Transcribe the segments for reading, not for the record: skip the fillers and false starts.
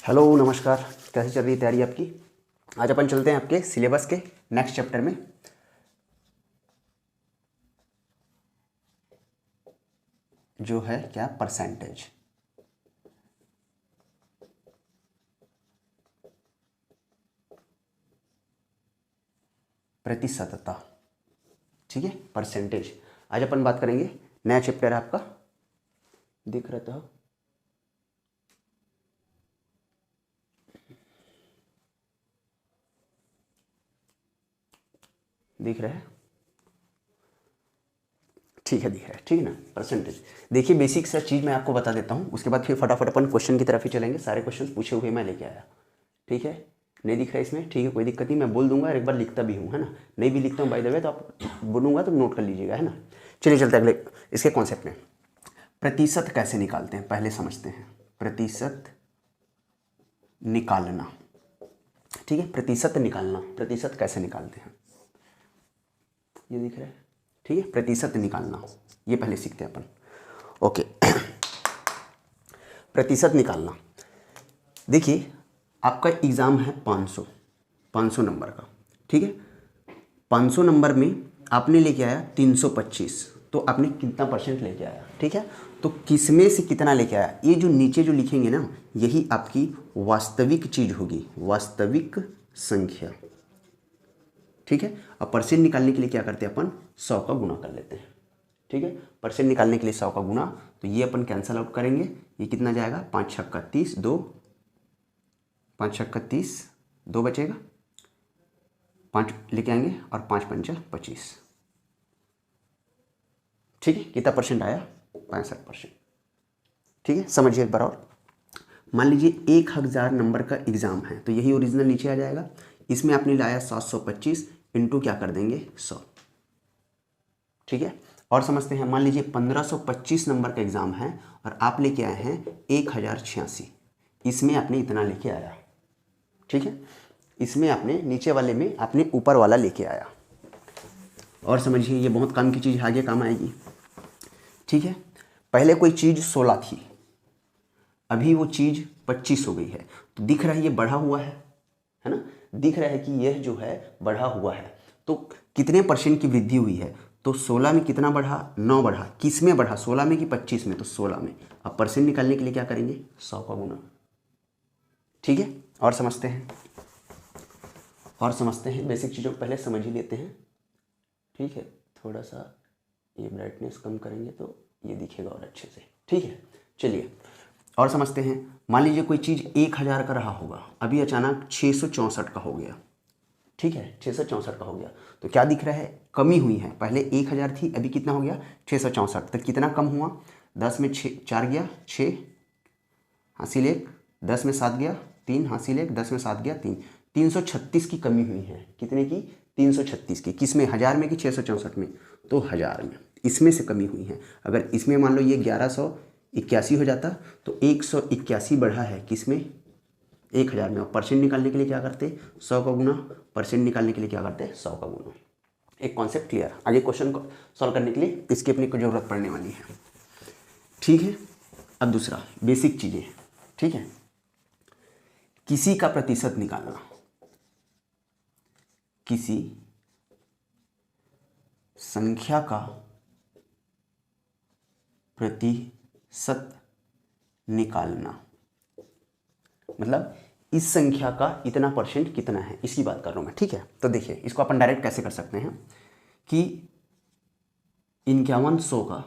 Hello नमस्कार। कैसे चल रही है तैयारी आपकी? आज अपन चलते हैं आपके सिलेबस के नेक्स्ट चैप्टर में। जो है क्या, परसेंटेज। प्रतिशतता। ठीक है, परसेंटेज। आज अपन बात करेंगे। नया चैप्टर है आपका, दिख रहा था। दिख रहा है? ठीक है, दिख रहा है। ठीक है ना, परसेंटेज। देखिए, बेसिक सा चीज़ मैं आपको बता देता हूँ, उसके बाद फिर फटाफट अपन क्वेश्चन की तरफ ही चलेंगे। सारे क्वेश्चन पूछे हुए मैं लेके आया। ठीक है, नहीं दिख रहा है इसमें? ठीक है, कोई दिक्कत नहीं, मैं बोल दूंगा और एक बार लिखता भी हूँ, है ना। नहीं भी लिखता हूँ बाय द वे, तो आप बोलूँगा तो नोट कर लीजिएगा, है ना। चलिए चलते अगले इसके कॉन्सेप्ट में। प्रतिशत कैसे निकालते हैं पहले समझते हैं। प्रतिशत निकालना। ठीक है, प्रतिशत निकालना। प्रतिशत कैसे निकालते हैं, ये दिख रहा है? ठीक है, प्रतिशत निकालना ये पहले सीखते हैं अपन। ओके। प्रतिशत निकालना। देखिए, आपका एग्ज़ाम है 500 नंबर का। ठीक है, 500 नंबर में आपने लेके आया 325, तो आपने कितना परसेंट लेके आया? ठीक है, तो किसमें से कितना लेके आया, ये जो नीचे जो लिखेंगे ना, यही आपकी वास्तविक चीज़ होगी, वास्तविक संख्या। ठीक है, अब परसेंट निकालने के लिए क्या करते हैं अपन? 100 का गुना कर लेते हैं। ठीक है, परसेंट निकालने के लिए 100 का गुना, तो ये अपन कैंसल आउट करेंगे। ये कितना जाएगा? 5 छक्का 30, 2 5 छक्का 30, 2 बचेगा, 5 लेके आएंगे और 5 पंचा 25। ठीक है, कितना परसेंट आया? 65%। ठीक है, समझिए एक बार और। मान लीजिए 1000 नंबर का एग्ज़ाम है, तो यही ओरिजिनल नीचे आ जाएगा। इसमें आपने लाया 725, इंटू क्या कर देंगे? 100। ठीक है, और समझते हैं। मान लीजिए 1525 नंबर का एग्ज़ाम है और आप लेके आए हैं 1086, इसमें आपने इतना लेके आया। ठीक है, इसमें आपने नीचे वाले में आपने ऊपर वाला लेके आया। और समझिए, ये बहुत काम की चीज़ आगे काम आएगी। ठीक है, पहले कोई चीज़ 16 थी, अभी वो चीज़ 25 हो गई है, तो दिख रहा है ये बढ़ा हुआ है ना। दिख रहा है कि यह जो है बढ़ा हुआ है, तो कितने परसेंट की वृद्धि हुई है? तो 16 में कितना बढ़ा? 9 बढ़ा। किस में बढ़ा? 16 में कि 25 में? तो 16 में। अब परसेंट निकालने के लिए क्या करेंगे? 100 का गुना। ठीक है, और समझते हैं। बेसिक चीज़ों को पहले समझ ही लेते हैं। ठीक है, थोड़ा सा ये ब्राइटनेस कम करेंगे तो ये दिखेगा और अच्छे से। ठीक है, चलिए और समझते हैं। मान लीजिए कोई चीज़ 1000 का रहा होगा, अभी अचानक 664 का हो गया। ठीक है, 664 का हो गया, तो क्या दिख रहा है? कमी हुई है। पहले 1000 थी, अभी कितना हो गया? 664। तो कितना कम हुआ? 10 में 4 गया 6, हासिल 1, 10 में 7 गया 3, हासिल 1, 10 में 7 गया 3। 336 की कमी हुई है। कितने की? 336 की। किस में? 1000 में कि 664 में? तो 1000 में। इसमें से कमी हुई है। अगर इसमें मान लो ये 1181 हो जाता, तो 181 बढ़ा है किस में? 1000 में। और परसेंट निकालने के लिए क्या करते? 100 का गुना। परसेंट निकालने के लिए क्या करते? 100 का गुना। एक कॉन्सेप्ट क्लियर। आगे क्वेश्चन को सॉल्व करने के लिए इसकी अपनी को जरूरत पड़ने वाली है। ठीक है, अब दूसरा बेसिक चीज़ें। ठीक है, किसी का प्रतिशत निकालना। किसी संख्या का प्रतिशत निकालना, मतलब इस संख्या का इतना परसेंट कितना है, इसकी बात कर रहा हूं मैं। ठीक है, तो देखिए इसको अपन डायरेक्ट कैसे कर सकते हैं कि 5100 का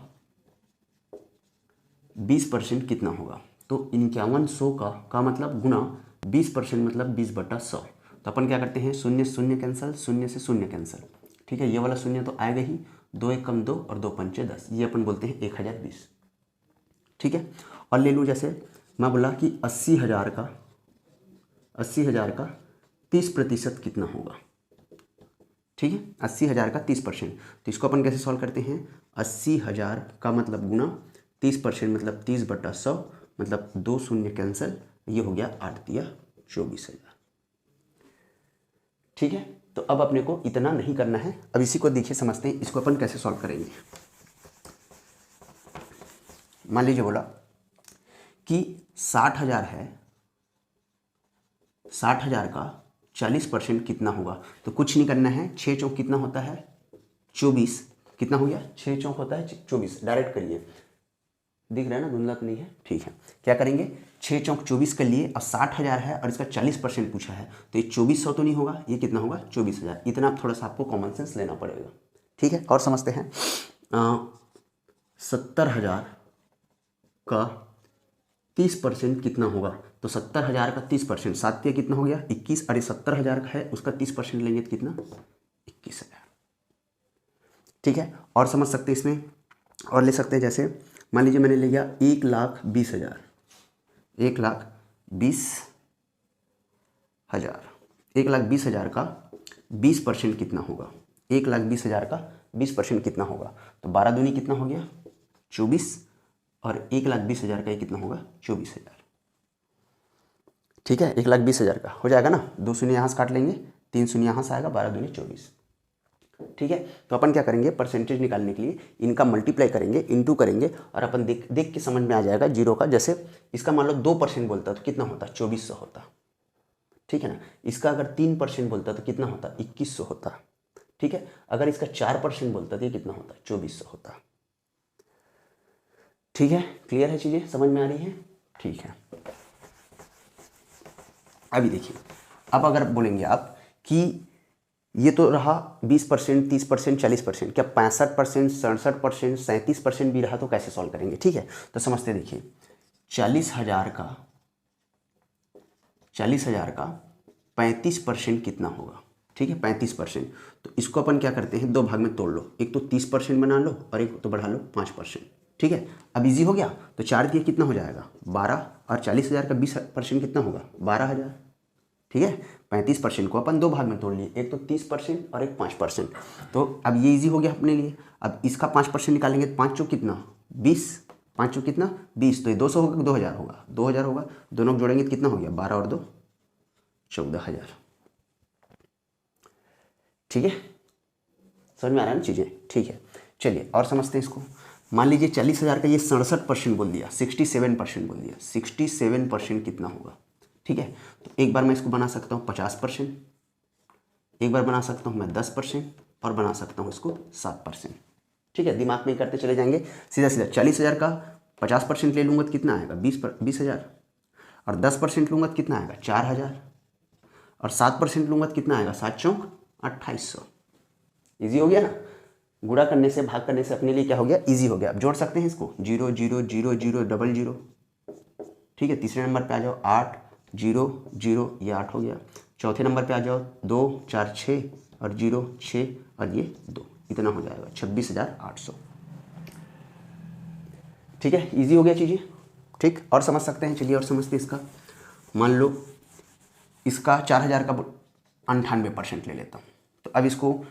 20% कितना होगा? तो 5100 का मतलब गुना 20%, मतलब 20/100। तो अपन क्या करते हैं? शून्य शून्य कैंसिल, शून्य से शून्य कैंसिल। ठीक है, ये वाला शून्य तो आएगा ही। 2 1 कम 2 और 2 पंचे 10, ये अपन बोलते हैं 1020। ठीक है, और ले लूँ जैसे मैं बोला कि 80,000 का 30% कितना होगा? ठीक है, 80,000 का 30%। तो इसको अपन कैसे सॉल्व करते हैं? 80,000 का मतलब गुना 30%, मतलब 30/100, मतलब 2 शून्य कैंसिल, ये हो गया 8 दिया 24,000। ठीक है, तो अब अपने को इतना नहीं करना है। अब इसी को देखिए, समझते हैं इसको अपन कैसे सॉल्व करेंगे। मान लीजिए बोला कि 60,000 है 60,000 का 40% कितना होगा? तो कुछ नहीं करना है, 6 चौक कितना होता है? 24। कितना हो गया? 6 चौक होता है 24। डायरेक्ट करिए, दिख रहा है ना, धुंधला तो नहीं है? ठीक है, क्या करेंगे? 6 चौक 24 कर लिए और 60,000 है और इसका 40% पूछा है, तो ये 2400 तो नहीं होगा, ये कितना होगा? 24,000। इतना थोड़ा सा आपको कॉमन सेंस लेना पड़ेगा। ठीक है, और समझते हैं। 70,000 का 30% कितना होगा? तो 70,000 का 30%, 7 पे कितना हो गया? 21। अरे 70,000 का है, उसका 30% लेंगे तो कितना? 21,000। ठीक है, और समझ सकते हैं इसमें, और ले सकते हैं। जैसे मान लीजिए मैंने ले गया 1,20,000, 1,20,000, 1,20,000 का 20% कितना होगा? 1,20,000 का 20% कितना होगा? तो 12 दूनी कितना हो गया? 24, और 1,20,000 का ये कितना होगा? 24,000। ठीक है, 1,20,000 का हो जाएगा ना, 2 शून्य यहाँ से काट लेंगे, 3 शून्य यहाँ से आएगा, 12 दूनी 24। ठीक है, तो अपन क्या करेंगे? परसेंटेज निकालने के लिए इनका मल्टीप्लाई करेंगे, इंटू करेंगे, और अपन देख के समझ में आ जाएगा जीरो का। जैसे इसका मान लो 2% बोलता तो कितना होता? 2400 होता। ठीक है ना, इसका अगर 3% बोलता तो कितना होता? 2100 होता। ठीक है, अगर इसका 4% बोलता तो ये कितना होता? 2400 होता। ठीक है, क्लियर है? चीज़ें समझ में आ रही हैं? ठीक है, अभी देखिए, अब अगर बोलेंगे आप कि ये तो रहा 20%, 30%, 40%, क्या 65%, 67%, 37% भी रहा तो कैसे सॉल्व करेंगे? ठीक है, तो समझते देखिए, 40,000 का 35% कितना होगा? ठीक है, 35%। तो इसको अपन क्या करते हैं? 2 भाग में तोड़ लो, एक तो 30% बना लो और एक तो बढ़ा लो 5%। ठीक है, अब इजी हो गया। तो 4 दिए कितना हो जाएगा? 12, और 40,000 का 20% कितना होगा? 12,000। ठीक है, 35% को अपन 2 भाग में तोड़ लिए, एक तो 30% और एक 5%। तो अब ये इजी हो गया अपने लिए। अब इसका 5% निकालेंगे तो 5 चौक कितना? 20, 5 चौक कितना? 20। तो ये 200 होगा, 2,000 होगा, 2,000 होगा, दोनों को जोड़ेंगे तो कितना हो गया? 12 और 2 14,000। ठीक है, समझ में आ रहा है ना चीज़ें? ठीक है, चलिए और समझते हैं इसको। मान लीजिए 40,000 का ये 67% बोल दिया, 67% बोल दिया, 67% कितना होगा? ठीक है, तो एक बार मैं इसको बना सकता हूँ 50%, एक बार बना सकता हूँ मैं 10%, और बना सकता हूँ इसको 7%। ठीक है, दिमाग में ही करते चले जाएंगे सीधा सीधा। 40,000 का 50% ले लूँगा तो कितना आएगा? 20,000, और 10% लूँगा तो कितना आएगा? 4,000, और 7% लूँगा तो कितना आएगा? 7 चौक 2800। ईजी हो गया ना? गुणा करने से, भाग करने से अपने लिए क्या हो गया? ईजी हो गया। अब जोड़ सकते हैं इसको, 0 0 0 0 0 0। ठीक है, तीसरे नंबर पे आ जाओ, 8 0 0, ये 8 हो गया। चौथे नंबर पे आ जाओ, 2 4 6 और 0 6 और ये 2, इतना हो जाएगा 26,800। ठीक है, इजी हो गया चीज़ें। ठीक, और समझ सकते हैं, चलिए और समझते हैं इसका। मान लो इसका 4,000 का 98% ले लेता हूँ, तो अब इसको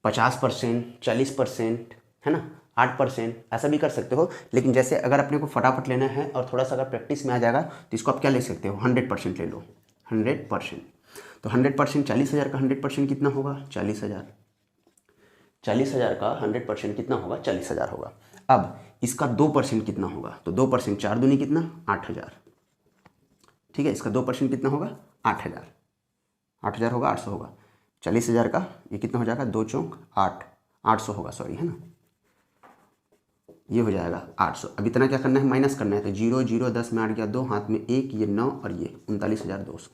50%, 40%, है ना, 8%, ऐसा भी कर सकते हो। लेकिन जैसे अगर अपने को फटाफट लेना है और थोड़ा सा अगर प्रैक्टिस में आ जाएगा तो इसको आप क्या ले सकते हो? 100% ले लो, 100%। तो 100%, 40,000 का 100% कितना होगा? 40,000। 40,000 का 100% कितना होगा? 40,000 होगा। अब इसका 2% कितना होगा? तो 2%, 4 दूनी कितना? 8,000। ठीक है, इसका 2% कितना होगा? 8,000। 8,000 होगा, 800 होगा। 40,000 का ये कितना हो जाएगा? 2 चौक 8, 800 होगा, सॉरी, है ना, ये हो जाएगा 800। अब इतना क्या करना है? माइनस करना है। तो 0 0 10 में 8 गया, 2 हाथ में 1, ये 9 और ये 39,200।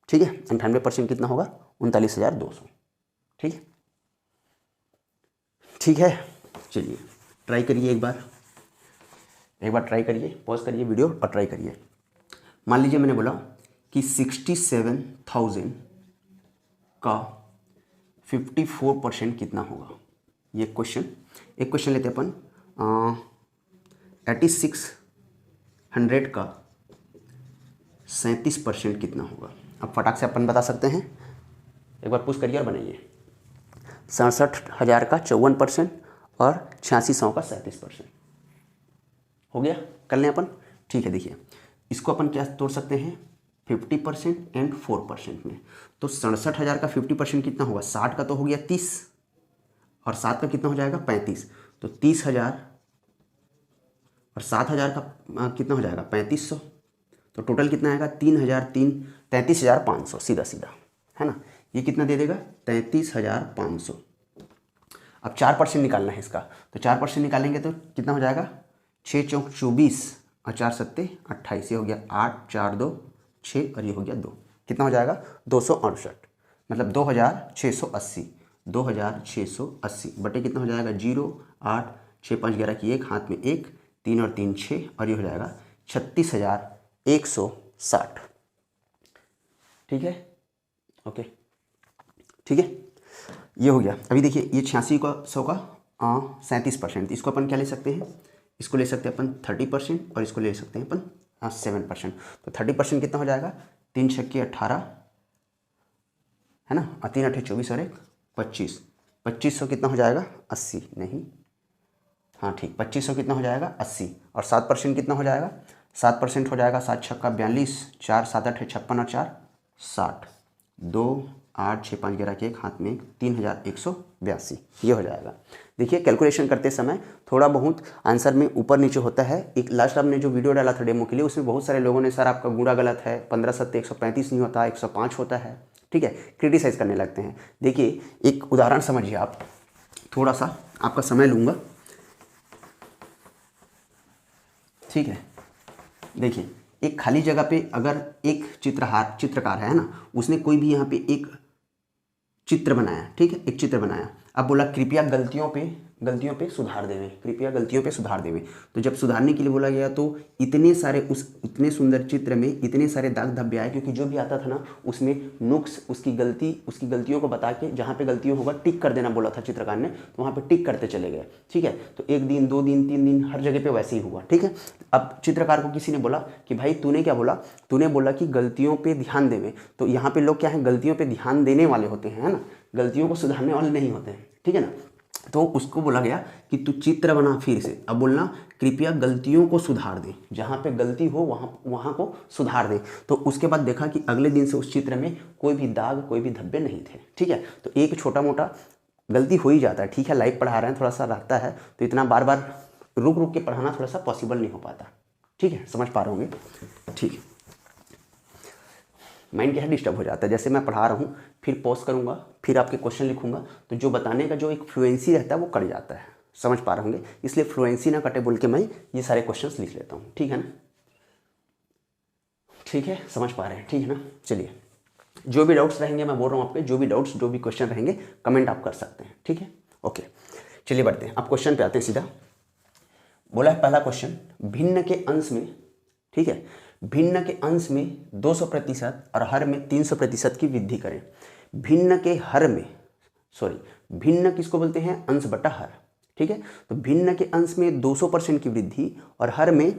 ठीक है, 98% कितना होगा? 39,200। ठीक है, ठीक है, चलिए ट्राई करिए एक बार ट्राई करिए, पॉज करिए वीडियो और ट्राई करिए। मान लीजिए मैंने बोला कि 67,000 का 54% कितना होगा? ये क्वेश्चन, एक क्वेश्चन लेते अपन। 8600 का 37% कितना होगा? अब फटाक से अपन बता सकते हैं, एक बार पुश करिए और बनाइए। 67,000 का 54% और 8600 का 37%। हो गया, कर लें अपन। ठीक है, देखिए इसको अपन क्या तोड़ सकते हैं? 50% एंड 4% में। तो 67,000 का 50% कितना होगा? 60 का तो हो गया 30, और 7 का कितना हो जाएगा? 35। तो 30,000 और 7,000 का कितना हो जाएगा? 3500। तो तो टोटल कितना आएगा 33,500 सीधा सीधा, है ना। ये कितना दे देगा 33,500। अब 4% निकालना है इसका, तो 4% निकालेंगे तो कितना हो जाएगा 6 चौक 24 और 4 सत्ते 28, ये हो गया 8 4 2 6 और ये हो गया 2, कितना हो जाएगा 268, मतलब 2680, 2680 बटे कितना हो जाएगा 0 8 6 5 11 की 1, हाथ में 1 3 और 3 6 और ये हो जाएगा 36,160। ठीक है, ओके, ठीक है, ये हो गया। अभी देखिए ये 8600 का 37%, इसको अपन क्या ले सकते हैं, इसको ले सकते हैं अपन 30% और इसको ले सकते हैं अपन 7%। तो 30% कितना हो जाएगा 3 छक्के 18, है ना, और 3 8 24 और 1 25, 2500 कितना हो जाएगा 80, नहीं हाँ ठीक, 2500 कितना हो जाएगा 80 और 7% कितना हो जाएगा, 7% हो जाएगा 7 छक्का 42, 4 7 8 56 और 4 60, 2 8 6 5 11 के 1, हाथ में 1, 3182, ये हो जाएगा। देखिए कैलकुलेशन करते समय थोड़ा बहुत आंसर में ऊपर नीचे होता है। एक लास्ट आपने जो वीडियो डाला था डेमो के लिए, उसमें बहुत सारे लोगों ने सर आपका गुणा गलत है, 15 7 135 नहीं होता 105 होता है, ठीक है, क्रिटिसाइज़ करने लगते हैं। देखिए एक उदाहरण समझिए आप, थोड़ा सा आपका समय लूँगा, ठीक है। देखिए एक खाली जगह पे अगर एक चित्रकार है ना, उसने कोई भी यहाँ पे एक चित्र बनाया, ठीक है, एक चित्र बनाया। अब बोला कृपया गलतियों पे सुधार देवें, कृपया गलतियों पे सुधार देवें। तो जब सुधारने के लिए बोला गया तो इतने सारे इतने सुंदर चित्र में इतने सारे दाग धब्बे आए, क्योंकि जो भी आता था ना उसमें नुक्स उसकी गलतियों को बता के जहाँ पे गलतियों होगा टिक कर देना बोला था चित्रकार ने, तो वहाँ पे टिक करते चले गए, ठीक है। तो 1 दिन 2 दिन 3 दिन हर जगह पे वैसे ही हुआ, ठीक है। अब चित्रकार को किसी ने बोला कि भाई तूने क्या बोला, तूने बोला कि गलतियों पर ध्यान देवें। तो यहाँ पर लोग क्या है, गलतियों पर ध्यान देने वाले होते हैं, है ना, गलतियों को सुधारने वाले नहीं होते हैं, ठीक है ना। तो उसको बोला गया कि तू चित्र बना फिर से। अब बोलना कृपया गलतियों को सुधार दे, जहाँ पे गलती हो वहाँ को सुधार दे। तो उसके बाद देखा कि अगले दिन से उस चित्र में कोई भी दाग कोई भी धब्बे नहीं थे, ठीक है। तो एक छोटा मोटा गलती हो ही जाता है, ठीक है, लाइव पढ़ा रहे हैं थोड़ा सा रहता है, तो इतना बार बार रुक के पढ़ाना थोड़ा सा पॉसिबल नहीं हो पाता, ठीक है, समझ पा रहे होंगे, ठीक है। माइंड क्या है डिस्टर्ब हो जाता है, जैसे मैं पढ़ा रहा हूँ फिर पॉज करूँगा फिर आपके क्वेश्चन लिखूँगा, तो जो बताने का जो एक फ्लुएंसी रहता है वो कट जाता है, समझ पा रहे होंगे। इसलिए फ्लुएंसी ना कटे बोल के मैं ये सारे क्वेश्चंस लिख लेता हूँ, ठीक है ना, ठीक है, समझ पा रहे हैं, ठीक है ना। चलिए जो भी डाउट्स रहेंगे, मैं बोल रहा हूँ आपके जो भी डाउट्स जो भी क्वेश्चन रहेंगे कमेंट आप कर सकते हैं, ठीक है, ओके। चलिए बढ़ते हैं, अब क्वेश्चन पे आते हैं सीधा। बोला है पहला क्वेश्चन, भिन्न के अंश में, ठीक है, भिन्न के अंश में 200% और हर में 300% की वृद्धि करें। भिन्न के हर में, भिन्न किसको बोलते हैं, अंश बटा हर, ठीक है। तो भिन्न के अंश में 200% की वृद्धि और हर में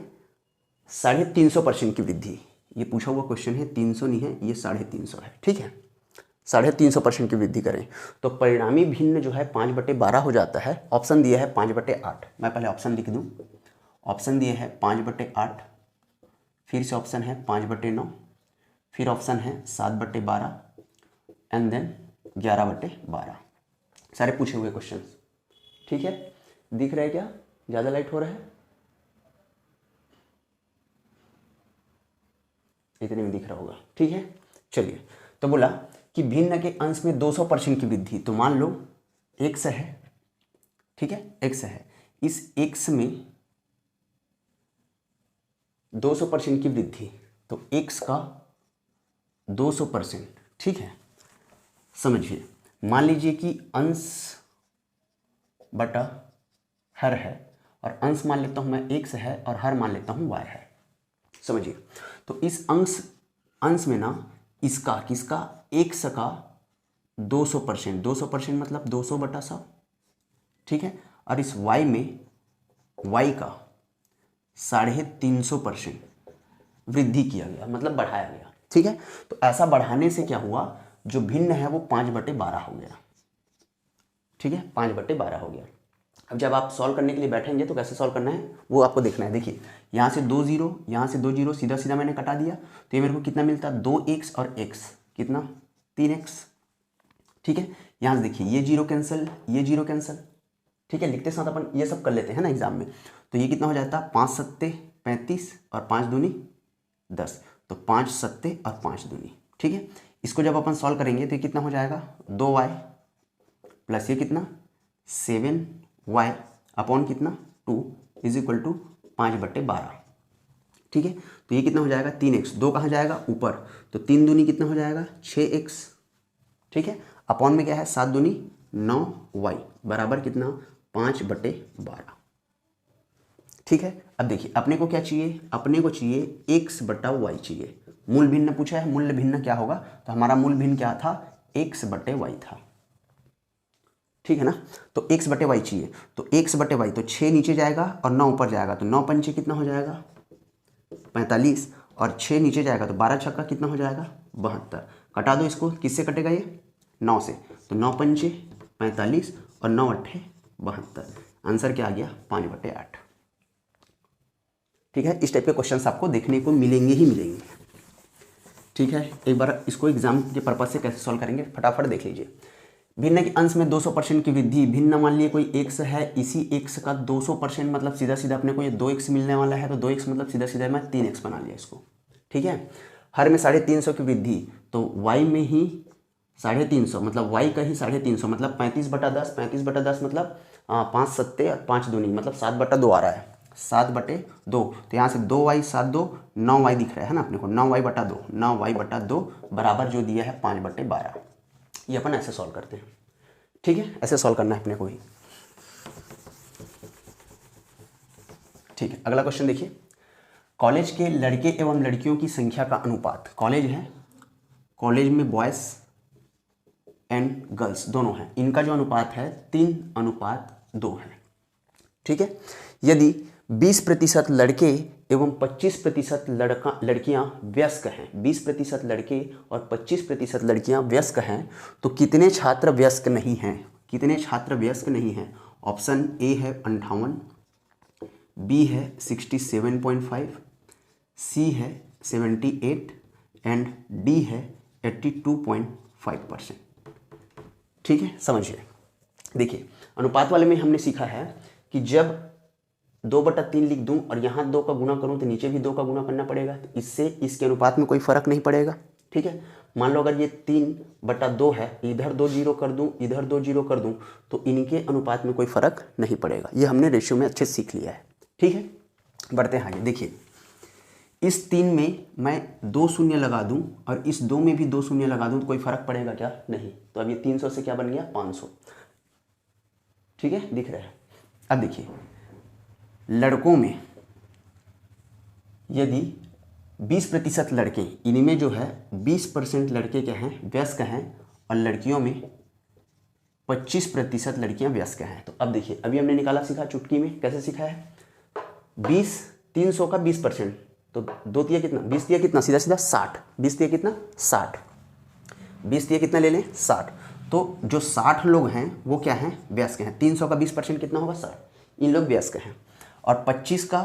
350% की वृद्धि, ये पूछा हुआ क्वेश्चन है, 300 नहीं है, ये 350 है, ठीक है, 350% की वृद्धि करें। तो परिणामी भिन्न जो है 5/12 हो जाता है। ऑप्शन दिया है 5/8, मैं पहले ऑप्शन लिख दूँ। ऑप्शन दिए है 5/8, फिर से ऑप्शन है 5/9, फिर ऑप्शन है 7/12 एंड देन 11/12, सारे पूछे हुए क्वेश्चन, ठीक है। दिख रहा है क्या, ज़्यादा लाइट हो रहा है, इतने में दिख रहा होगा, ठीक है। चलिए, तो बोला कि भिन्न के अंश में 200% की वृद्धि, तो मान लो x है, ठीक है, x है, इस x में 200% की वृद्धि, तो x का 200%, ठीक है। समझिए, मान लीजिए कि अंश बटा हर है, और अंश मान लेता हूं मैं x है और हर मान लेता हूं y है, समझिए। तो इस अंश में ना इसका किसका, x का 200%, 200% मतलब 200/100, ठीक है। और इस y में y का 350% वृद्धि किया गया, मतलब बढ़ाया गया, ठीक है। तो ऐसा बढ़ाने से क्या हुआ, जो भिन्न है वो 5/12 हो गया, ठीक है, 5/12 हो गया। अब जब आप सॉल्व करने के लिए बैठेंगे तो कैसे सॉल्व करना है वो आपको देखना है। देखिए यहाँ से 2 0, यहाँ से 2 0, सीधा सीधा मैंने कटा दिया, तो ये मेरे को कितना मिलता, 2x और x कितना 3x, ठीक है। यहाँ से देखिए ये 0 कैंसिल, ये 0 कैंसिल, ठीक है। लिखते साथ अपन ये सब कर लेते हैं ना एग्जाम में, तो ये कितना हो जाता है 5 7 35 और 5 दूनी 10, तो 5 सत्ते और 5 दूनी, ठीक है। इसको जब अपन सॉल्व करेंगे तो ये कितना हो जाएगा, 2y प्लस ये कितना 7y अपॉन कितना 2 इज इक्वल टू 5/12, ठीक है। तो ये कितना हो जाएगा 3x, 2 कहाँ जाएगा ऊपर, तो 3 दूनी कितना हो जाएगा 6x, ठीक है। अपॉन में क्या है 7 दूनी 9y बराबर कितना 5/12, ठीक है। अब देखिए अपने को क्या चाहिए, अपने को चाहिए x/y चाहिए। मूल भिन्न पूछा है, मूल भिन्न क्या होगा, तो हमारा मूल भिन्न क्या था x/y था, ठीक है ना। तो x/y चाहिए, तो x/y तो 6 नीचे जाएगा और 9 ऊपर जाएगा, तो 9 पंचे कितना हो जाएगा 45 और 6 नीचे जाएगा तो 12 छक्का कितना हो जाएगा 72। कटा दो इसको, किससे कटेगा ये 9 से, तो 9 पंचे 45 और 9 अट्ठे 72। आंसर क्या आ गया 5/8, ठीक है। इस टाइप के क्वेश्चंस आपको देखने को मिलेंगे ही मिलेंगे, ठीक है। एक बार इसको एग्जाम के पर्पज से कैसे सॉल्व करेंगे फटाफट देख लीजिए। भिन्न के अंश में 200% की वृद्धि, भिन्न मान लिए कोई x है, इसी x का 200% मतलब सीधा सीधा अपने को ये 2x मिलने वाला है, तो 2x मतलब सीधा सीधा मैं 3x बना लिया इसको, ठीक है। हर में 350 की वृद्धि, तो y में ही 350 मतलब y का ही 350 मतलब 35/10, 35/10 मतलब 5 सत्ते और 5 दूनी मतलब 7/2 आ रहा है, 7/2। तो यहाँ से 2y 7 2 9y दिख रहा है ना अपने को, 9y/2, 9y/2 बराबर जो दिया है 5/12। ये अपन ऐसे सॉल्व करते हैं, ठीक है। ऐसे सॉल्व करना है अपने को ही, ठीक है। अगला क्वेश्चन देखिए, कॉलेज के लड़के एवं लड़कियों की संख्या का अनुपात, कॉलेज है, कॉलेज में बॉयज़ एंड गर्ल्स दोनों हैं, इनका जो अनुपात है 3:2 है, ठीक है। यदि 20% लड़के एवं 25% लड़कियां व्यस्क हैं, 20% लड़के और 25% लड़कियां व्यस्क हैं, तो कितने छात्र व्यस्क नहीं हैं, कितने छात्र व्यस्क नहीं हैं। ऑप्शन ए है 58, बी है 67.5, सी है 78 एंड डी है 82.5%, ठीक है। समझिए, देखिए अनुपात वाले में हमने सीखा है कि जब 2/3 लिख दूं और यहाँ 2 का गुना करूं तो नीचे भी 2 का गुना करना पड़ेगा, तो इससे इसके अनुपात में कोई फर्क नहीं पड़ेगा, ठीक है। मान लो अगर ये 3/2 है, इधर 2 जीरो कर दूं, इधर 2 जीरो कर दूं, तो इनके अनुपात में कोई फर्क नहीं पड़ेगा। ये हमने रेशियो में अच्छे से सीख लिया है, ठीक है। बढ़ते हैं आगे, देखिए इस 3 में मैं 2 शून्य लगा दूं और इस 2 में भी 2 शून्य लगा दूं तो कोई फर्क पड़ेगा क्या, नहीं। तो अब ये 300 से क्या बन गया 500, ठीक है, दिख रहा है। अब देखिए लड़कों में यदि 20% लड़के, इनमें जो है 20% लड़के क्या हैं व्यस्क हैं और लड़कियों में 25% लड़कियां व्यस्क हैं। तो अब देखिए अभी हमने निकाला सीखा चुटकी में, कैसे सीखा है 20 300 का 20%, तो 2 तिया कितना 20 तिया कितना सीधा सीधा 60, 20 तिया कितना 60, 20 तिया कितना ले लें 60, तो जो 60 लोग हैं वो क्या हैं व्यस्क हैं। 300 का 20% कितना होगा 60, इन लोग व्यस्क हैं। और 25 का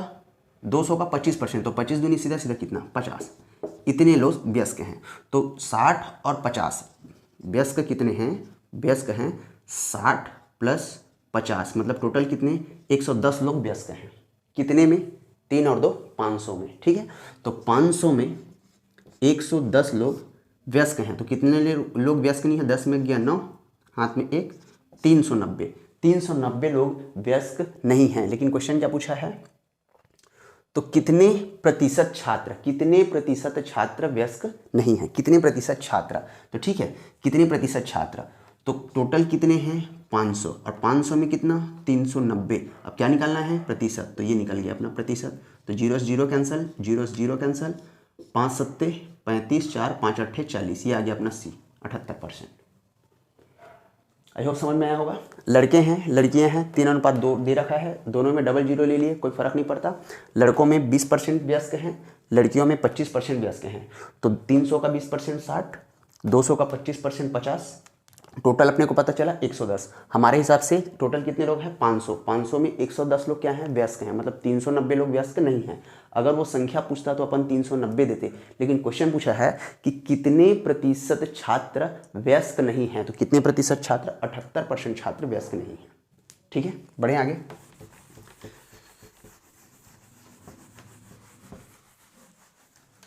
200 का 25%, तो 25 दूनी सीधा सीधा कितना 50, इतने लोग व्यस्क हैं। तो 60 और 50 व्यस्क कितने हैं, व्यस्क हैं 60 + 50 मतलब टोटल कितने 110 लोग व्यस्क हैं। कितने में 3 और 2 500 में, ठीक है। तो 500 में 110 लोग व्यस्क हैं, तो कितने लोग व्यस्क नहीं है, 10 में गया 9, हाथ में 1, 390 लोग व्यस्क नहीं हैं। लेकिन क्वेश्चन क्या पूछा है, तो कितने प्रतिशत छात्र व्यस्क नहीं हैं, कितने प्रतिशत छात्र, तो ठीक है कितने प्रतिशत छात्र, तो टोटल कितने हैं 500 और 500 में कितना 390। अब क्या निकालना है प्रतिशत, तो ये निकल गया अपना प्रतिशत, तो 0 से 0 कैंसिल, 0 से 0 कैंसिल, 5 सत्ते 35, 4 5 अट्ठे 40, ये आ गया अपना सी 78%। आई होप समझ में आया होगा। लड़के हैं लड़कियां हैं 3:2 दे रखा है, दोनों में डबल जीरो ले लिए, कोई फर्क नहीं पड़ता। लड़कों में 20% व्यस्क हैं, लड़कियों में 25% व्यस्क हैं। तो 300 का 20% 60, 200 का 25% 50, टोटल अपने को पता चला 110। हमारे हिसाब से टोटल कितने लोग हैं 500, 500 में 110 लोग क्या हैं व्यस्क हैं, मतलब 390 लोग व्यस्क नहीं हैं। अगर वो संख्या पूछता तो अपन 390 देते, लेकिन क्वेश्चन पूछा है कि कितने प्रतिशत छात्र व्यस्क नहीं हैं, तो कितने प्रतिशत छात्र 78% छात्र व्यस्क नहीं हैं, ठीक है। बढ़े आगे,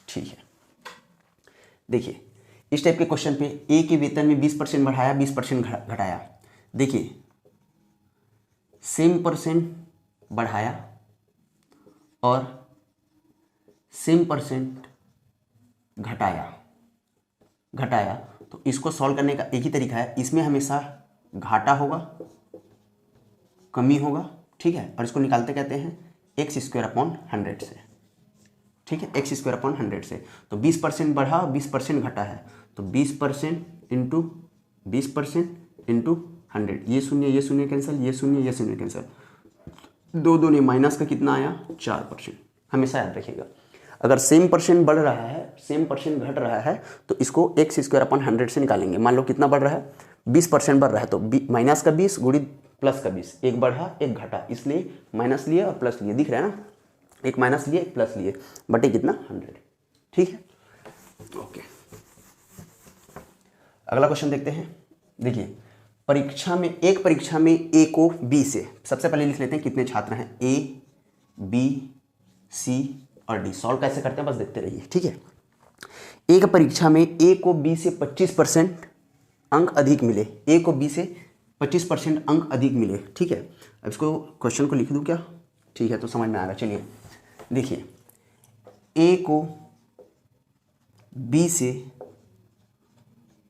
ठीक है, देखिए इस टाइप के क्वेश्चन पे ए के वेतन में 20% बढ़ाया, 20% घटाया। देखिए सेम परसेंट बढ़ाया और सेम परसेंट घटाया तो इसको सॉल्व करने का एक ही तरीका है, इसमें हमेशा घाटा होगा, कमी होगा, ठीक है, और इसको निकालते कहते हैं x²/100 से, ठीक है, x²/100 से। तो 20% बढ़ा, 20% घटा है, तो 20% इंटू 20% इंटू 100, ये शून्य कैंसिल, ये शून्य कैंसिल, दो ने माइनस का कितना आया 4%। हमेशा याद रखिएगा, अगर सेम परसेंट बढ़ रहा है, सेम परसेंट घट रहा है, तो इसको x²/100 से निकालेंगे। मान लो कितना बढ़ रहा है, 20% बढ़ रहा है, तो माइनस का 20 गुणित प्लस का 20, एक बढ़ा एक घटा, इसलिए माइनस लिए और प्लस लिए, दिख रहा है ना, एक माइनस लिए एक प्लस लिए, बटे कितना 100, ठीक है, ओके। अगला क्वेश्चन देखते हैं। देखिए एक परीक्षा में ए को बी से, सबसे पहले लिख लेते हैं कितने छात्र हैं, ए बी सी और डी। सॉल्व कैसे करते हैं बस देखते रहिए, ठीक है। एक परीक्षा में ए को बी से 25% अंक अधिक मिले, ए को बी से 25% अंक अधिक मिले, ठीक है। अब इसको क्वेश्चन को लिख दूं क्या, ठीक है, तो समझ में आएगा। चलिए देखिए, ए को बी से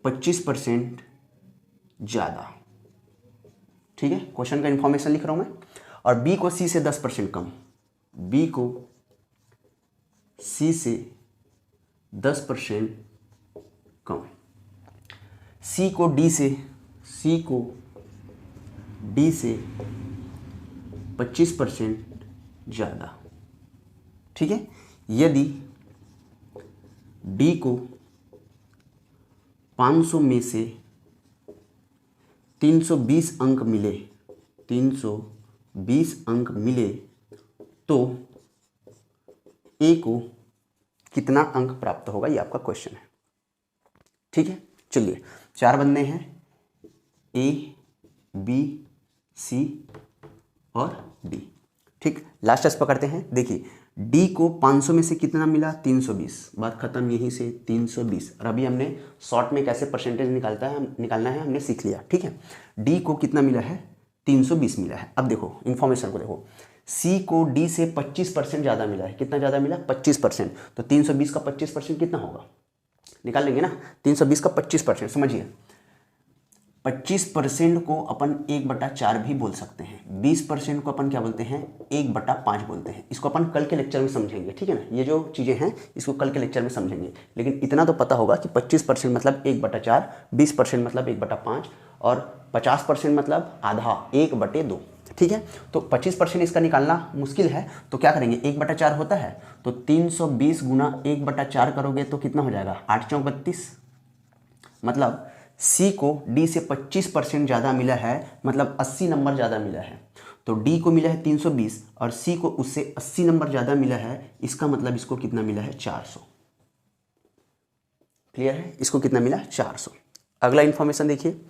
25% ज़्यादा, ठीक है, क्वेश्चन का इंफॉर्मेशन लिख रहा हूं मैं, और बी को सी से 10% कम, बी को सी से 10% कम, सी को डी से 25% ज़्यादा, ठीक है। यदि डी को 500 में से 320 अंक मिले, 320 अंक मिले, तो ए को कितना अंक प्राप्त होगा, ये आपका क्वेश्चन है, ठीक है। चलिए 4 बंदे हैं, ए बी सी और डी, ठीक। लास्ट टेस्ट पकड़ते हैं। देखिए डी को 500 में से कितना मिला, 320, बात खत्म यहीं से, 320। और अभी हमने शॉर्ट में कैसे परसेंटेज निकालना है हमने सीख लिया, ठीक है। डी को कितना मिला है, 320 मिला है। अब देखो इन्फॉर्मेशन को देखो, सी को डी से 25% ज़्यादा मिला है, कितना ज़्यादा मिला, 25%, तो 320 का 25% कितना होगा, निकाल लेंगे ना, 320 का 25%, समझिए 25% को अपन 1/4 भी बोल सकते हैं, 20% को अपन क्या बोलते हैं, 1/5 बोलते हैं। इसको अपन कल के लेक्चर में समझेंगे, ठीक है ना, ये जो चीज़ें हैं इसको कल के लेक्चर में समझेंगे, लेकिन इतना तो पता होगा कि 25% मतलब 1/4, 20% मतलब 1/5 और 50% मतलब आधा, 1/2, ठीक है। तो 25% इसका निकालना मुश्किल है, तो क्या करेंगे, 1/4 होता है, तो 320 गुना 1/4 करोगे तो कितना हो जाएगा, 8 चौक 32, मतलब सी को डी से 25% ज़्यादा मिला है, मतलब 80 नंबर ज़्यादा मिला है। तो डी को मिला है 320 और सी को उससे 80 नंबर ज़्यादा मिला है, इसका मतलब इसको कितना मिला है, 400। क्लियर है, इसको कितना मिला, 400। अगला इंफॉर्मेशन देखिए,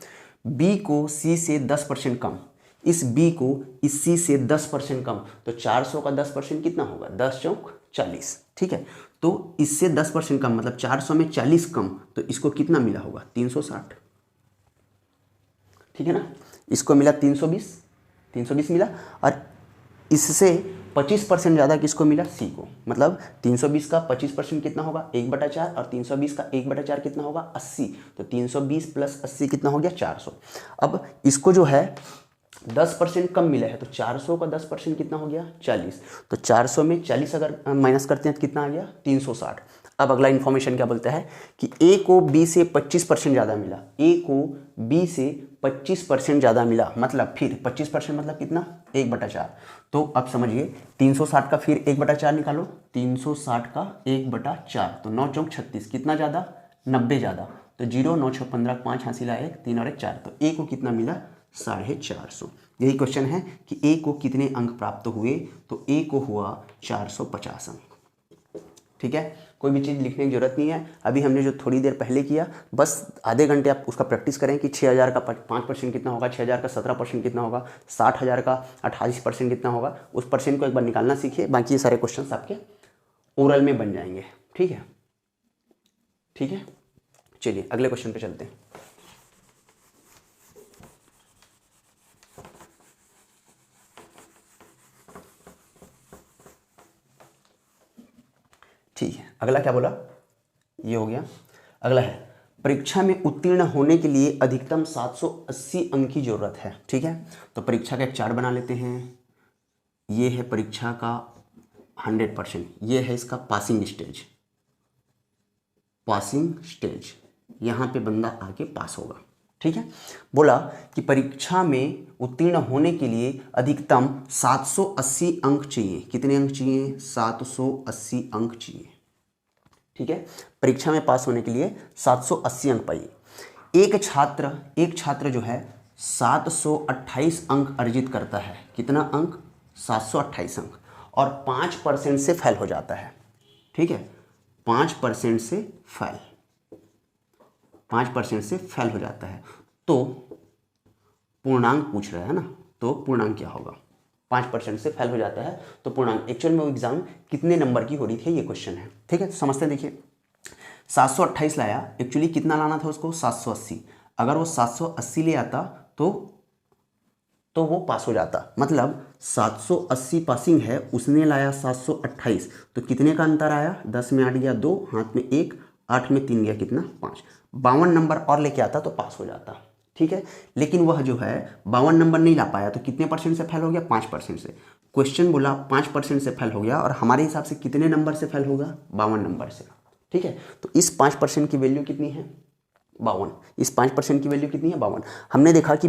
बी को सी से 10% कम, इस बी को इस सी से 10% कम, तो 400 का 10% कितना होगा, 10 चौक 40, ठीक है। तो इससे 10% कम मतलब 400 में 40 कम, तो इसको कितना मिला होगा, 360, ठीक है ना। इसको मिला 320 मिला, और इससे 25% ज़्यादा किसको मिला, सी को, मतलब 320 का 25% कितना होगा, 1/4, और 320 का 1/4 कितना होगा, 80, तो 320 + 80 कितना हो गया, 400। अब इसको जो है 10% कम मिला है, तो 400 का 10% कितना हो गया, 40, तो 400 में 40 अगर माइनस करते हैं तो कितना आ गया, 360। अब अगला इन्फॉर्मेशन क्या बोलता है कि ए को बी से 25% ज़्यादा मिला, ए को बी से 25% ज़्यादा मिला, मतलब फिर 25% मतलब कितना, 1/4। तो अब समझिए 360 का फिर 1/4 निकालो, 360 का 1/4, तो 9 चौक 36, कितना ज़्यादा, 90 ज़्यादा, तो 0 9 6 15 5 हासिल 1 3 और 1 4, तो ए को कितना मिला, 450। यही क्वेश्चन है कि ए को कितने अंक प्राप्त हुए, तो ए को हुआ 450 अंक, ठीक है। कोई भी चीज़ लिखने की जरूरत नहीं है, अभी हमने जो थोड़ी देर पहले किया, बस आधे घंटे आप उसका प्रैक्टिस करें कि 6000 का 5% कितना होगा, 6000 का 17% कितना होगा, 60000 का 28% कितना होगा, उस परसेंट को एक बार निकालना सीखिए, बाकी ये सारे क्वेश्चन आपके ओरल में बन जाएंगे, ठीक है। ठीक है, चलिए अगले क्वेश्चन पे चलते हैं। ठीक है, अगला क्या बोला, ये हो गया। अगला है परीक्षा में उत्तीर्ण होने के लिए अधिकतम 780 अंक की जरूरत है। ठीक है, तो परीक्षा का एक चार्ट बना लेते हैं। ये है परीक्षा का 100%, ये है इसका पासिंग स्टेज। पासिंग स्टेज, यहाँ पे बंदा आके पास होगा। ठीक है, बोला कि परीक्षा में उत्तीर्ण होने के लिए अधिकतम 780 अंक चाहिए। कितने अंक चाहिए, 780 अंक चाहिए। ठीक है, परीक्षा में पास होने के लिए 780 अंक पाइए। एक छात्र जो है 728 अंक अर्जित करता है। कितना अंक, 728 अंक, और 5% से फेल हो जाता है। ठीक है, 5% से फेल, 5% से फेल हो जाता है, तो पूर्णांक पूछ रहा है ना, तो पूर्णांक क्या होगा। 5% से फेल हो जाता है तो पूर्णांक, एक्चुअल में वो एग्जाम कितने नंबर की हो रही थी ये क्वेश्चन है। ठीक है, तो समझते हैं। देखिए 728 लाया, एक्चुअली कितना लाना था उसको, 780। अगर वो 780 ले आता तो वो पास हो जाता। मतलब 780 पासिंग है, उसने लाया 728, तो कितने का अंतर आया, 10 में 8 गया 2, हाथ में 1, 8 में 3 गया कितना, 5। 52 नंबर और लेके आता तो पास हो जाता। ठीक है, लेकिन वह जो है 52 नंबर नहीं ला पाया, तो कितने परसेंट से फेल हो गया, 5% से। क्वेश्चन बोला 5% से फेल हो गया, और हमारे हिसाब से कितने नंबर से फेल होगा, 52 नंबर से। ठीक है, तो इस 5% की वैल्यू कितनी है, 52। इस 5% की वैल्यू कितनी है, 52। हमने देखा कि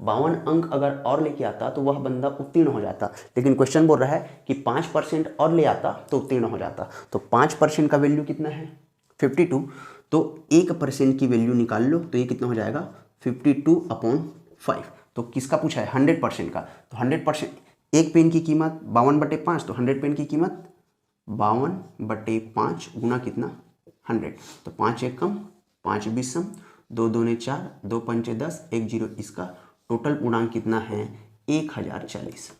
52 अंक अगर और लेके आता तो वह बंदा उत्तीर्ण हो जाता, लेकिन क्वेश्चन बोल रहा है कि 5% और ले आता तो उत्तीर्ण हो जाता। तो 5% का वैल्यू कितना है, 52। तो 1% की वैल्यू निकाल लो, तो ये कितना हो जाएगा, 52/5। तो किसका पूछा है, 100% का। तो 100%, एक पेन की कीमत 52/5, तो 100 पेन की कीमत 52/5 गुना कितना, 100। तो 5 एक कम, 5 बीसम, 2 दूने 4, 2 पंचे 10, 1 0, इसका टोटल पूर्णांक कितना है, 1040।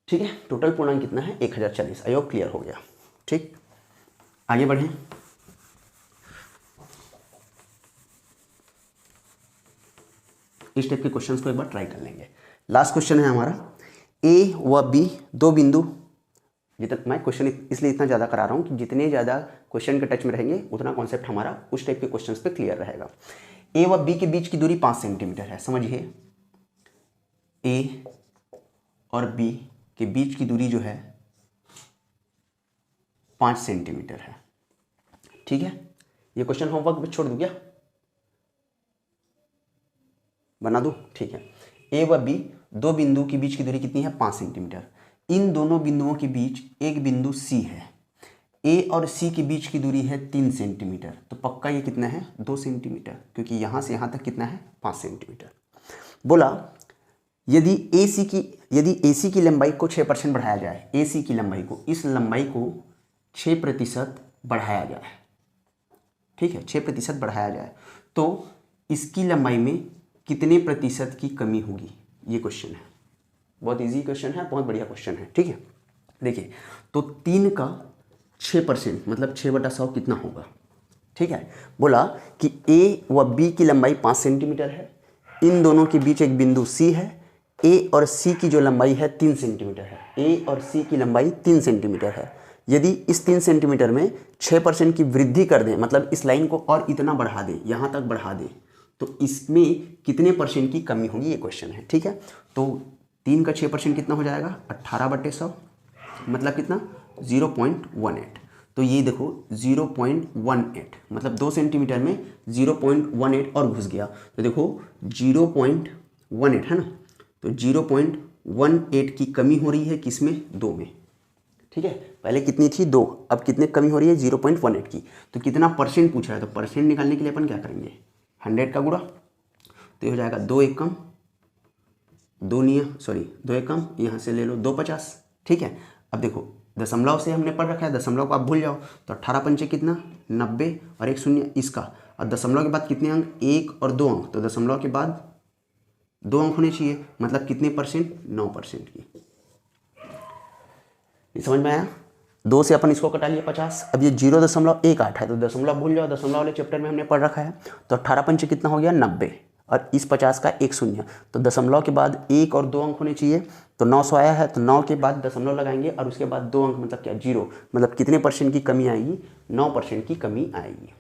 ठीक है, टोटल पूर्णांक कितना है, 1040। आई होप क्लियर हो गया। ठीक, आगे बढ़ें। इस टाइप के क्वेश्चंस को एक बार ट्राई कर लेंगे। लास्ट क्वेश्चन है हमारा, ए व बी दो बिंदु। जितना मैं क्वेश्चन इसलिए इतना ज़्यादा करा रहा हूँ कि जितने ज़्यादा क्वेश्चन के टच में रहेंगे उतना कॉन्सेप्ट हमारा उस टाइप के क्वेश्चंस पे क्लियर रहेगा। ए व बी के बीच की दूरी 5 सेंटीमीटर है। समझिए, ए और बी के बीच की दूरी जो है 5 सेंटीमीटर है। ठीक है, ये क्वेश्चन होमवर्क में छोड़ दूँ क्या, बना दूँ, ठीक है। ए व बी दो बिंदु के बीच की दूरी कितनी है, 5 सेंटीमीटर। इन दोनों बिंदुओं के बीच एक बिंदु सी है। ए और सी के बीच की दूरी है 3 सेंटीमीटर। तो पक्का ये कितना है, 2 सेंटीमीटर, क्योंकि यहाँ से यहाँ तक कितना है, 5 सेंटीमीटर। बोला यदि ए सी की लंबाई को 6% बढ़ाया जाए, ए सी की लंबाई को, इस लंबाई को 6% बढ़ाया जाए, ठीक है, 6% बढ़ाया जाए, तो इसकी लंबाई में कितने प्रतिशत की कमी होगी, ये क्वेश्चन है। बहुत इजी क्वेश्चन है, बहुत बढ़िया क्वेश्चन है। ठीक है, देखिए तो 3 का 6% मतलब 6/100 कितना होगा। ठीक है, बोला कि ए व बी की लंबाई 5 सेंटीमीटर है, इन दोनों के बीच एक बिंदु सी है, ए और सी की जो लंबाई है 3 सेंटीमीटर है। ए और सी की लंबाई 3 सेंटीमीटर है। यदि इस 3 सेंटीमीटर में 6% की वृद्धि कर दें, मतलब इस लाइन को और इतना बढ़ा दें, यहाँ तक बढ़ा दें, तो इसमें कितने परसेंट की कमी होगी, ये क्वेश्चन है। ठीक है, तो 3 का 6% कितना हो जाएगा, 18/100, मतलब कितना, 0.18। तो ये देखो 0.18, मतलब 2 सेंटीमीटर में 0.18 और घुस गया, तो देखो 0.18 है ना, तो 0.18 की कमी हो रही है किसमें, 2 में। ठीक है, पहले कितनी थी, 2, अब कितने कमी हो रही है, 0.18 की। तो कितना परसेंट पूछ रहा है, तो परसेंट निकालने के लिए अपन क्या करेंगे, 100 का गुणा, तो ये हो जाएगा 2 एक कम, 2 एक कम, यहाँ से ले लो 2 50। ठीक है, अब देखो दशमलव से हमने पढ़ रखा है, दशमलव को आप भूल जाओ, तो 18 पंचे कितना, 90, और 1 शून्य इसका, और दशमलव के बाद कितने अंक, 1 और 2 अंक, तो दशमलव के बाद 2 अंक होने चाहिए, मतलब कितने परसेंट, 9% की। ये समझ में आया। 2 से अपन इसको कटा लिया 50। अब ये 0.18 है तो दशमलव भूल जाओ, दशमलव वाले चैप्टर में हमने पढ़ रखा है। तो 18 पंचे कितना हो गया 90, और इस 50 का एक शून्य, तो दशमलव के बाद 1 और 2 अंक होने चाहिए। तो 900 आया है तो 9 के बाद दशमलव लगाएंगे और उसके बाद 2 अंक, मतलब क्या 0, मतलब कितने % की कमी आएगी, 9% की कमी आएगी।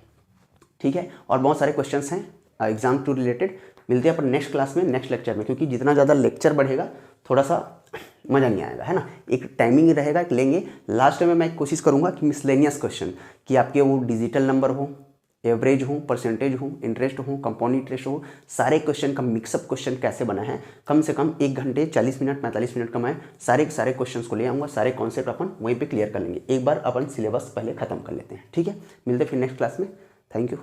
ठीक है, और बहुत सारे क्वेश्चंस हैं एग्जाम टू रिलेटेड। मिलते हैं अपन नेक्स्ट क्लास में, नेक्स्ट लेक्चर में, क्योंकि जितना ज़्यादा लेक्चर बढ़ेगा थोड़ा सा मज़ा नहीं आएगा, है ना। एक टाइमिंग रहेगा, एक लेंगे। लास्ट में मैं कोशिश करूँगा कि मिसलेनियस क्वेश्चन, कि आपके वो डिजिटल नंबर हो, एवरेज हो, परसेंटेज हो, इंटरेस्ट हो, कंपाउंड इंटरेस्ट हो, सारे क्वेश्चन का मिक्सअप क्वेश्चन कैसे बना है। कम से कम 1 घंटे 40 मिनट 45 मिनट का मैं सारे क्वेश्चंस को ले आऊँगा, सारे कॉन्सेप्ट अपन वहीं पे क्लियर कर लेंगे। एक बार अपन सिलेबस पहले ख़त्म कर लेते हैं। ठीक है, मिलते फिर नेक्स्ट क्लास में। Thank you.